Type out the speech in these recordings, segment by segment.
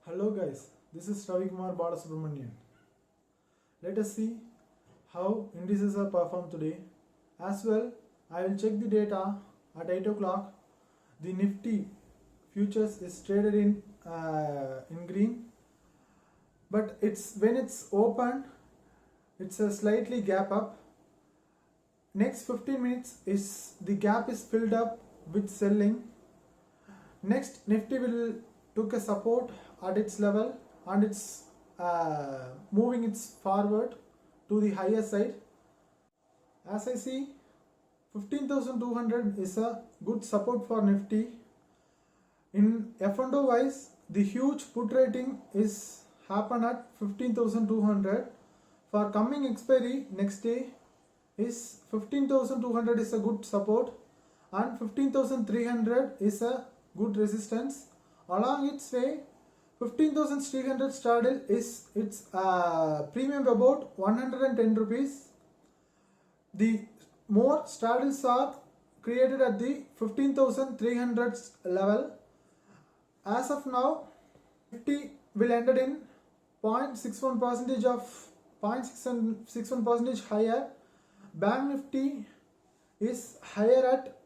Hello guys, this is Ravi Kumar Balasubramanian. Let us see how indices are performed today. As well, I will check the data at 8 o'clock. The Nifty futures is traded in green, but when it's open, it's a slightly gap up. Next 15 minutes is the gap is filled up with selling. Next, Nifty will took a support at its level and it's moving its forward to the higher side. As I see, 15,200 is a good support for Nifty. In F&O wise, the huge put rating is happen at 15,200. For coming expiry next day is 15,200 is a good support and 15,300 is a good resistance. Along its way, 15,300 straddle is its premium about 110 rupees. The more straddles are created at the 15,300 level. As of now, Nifty will ended in 0.61 percentage of 0.61 percentage higher. Bank Nifty is higher at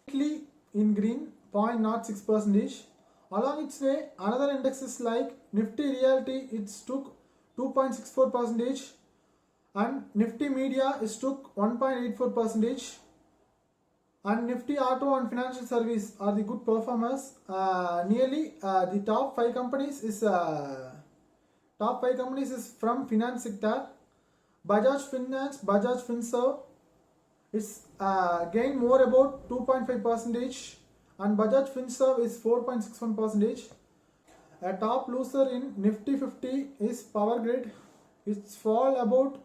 in green 0.06 percentage. Along its way, another indexes like Nifty Realty it's took 2.64 percentage and Nifty Media is took 1.84 percentage and Nifty Auto and Financial Service are the good performers. Nearly the top 5 companies is from finance sector. Bajaj Finance, Bajaj Finserv is gained more about 2.5 percentage. And Bajaj Finserv is 4.61 percentage. A top loser in Nifty 50 is Power Grid. It's fall about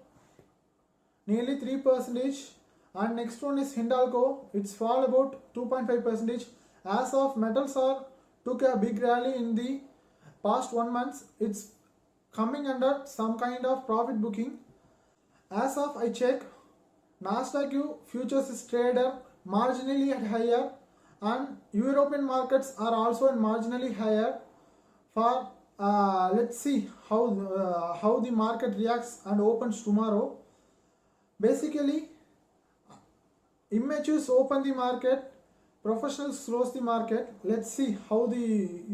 nearly 3 percentage. And next one is Hindalco. It's fall about 2.5 percentage. As of metals took a big rally in the past 1 month. It's coming under some kind of profit booking. As of I check, Nasdaq futures is traded marginally at higher. And European markets are also in marginally higher. For let's see how the market reacts and opens tomorrow. Basically, immatures open the market, professionals close the market. Let's see how the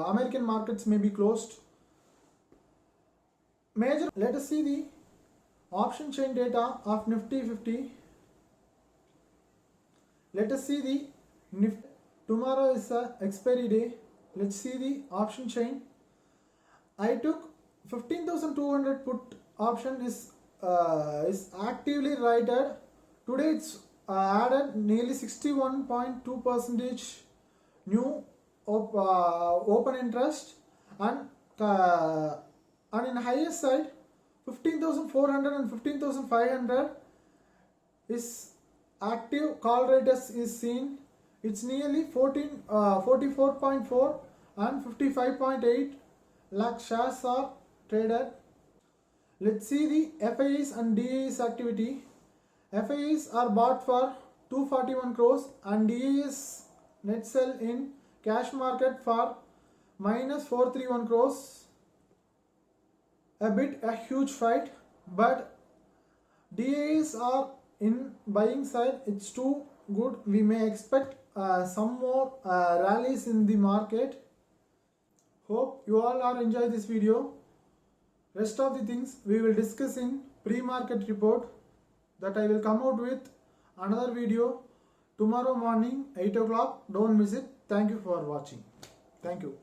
American markets may be closed. Let us see the option chain data of Nifty 50. Let us see the Nifty. Tomorrow is the expiry day. Let's see the option chain. I took 15,200 put option is actively rated. Today it's added nearly 61.2 percentage new open interest and in higher side 15,400 and 15,500 is active call rate is seen. It's nearly 44.4 and 55.8 lakh shares are traded. Let's see the FIIs and DIIs activity. FIIs are bought for 241 crores and DIIs net sell in cash market for minus 431 crores. A huge fight, but DIIs are in buying side. It's too good. We may expect some more rallies in the market. Hope you all are enjoy this video. Rest of the things we will discuss in pre-market report that I will come out with another video tomorrow morning 8 o'clock. Don't miss it. Thank you for watching. Thank you.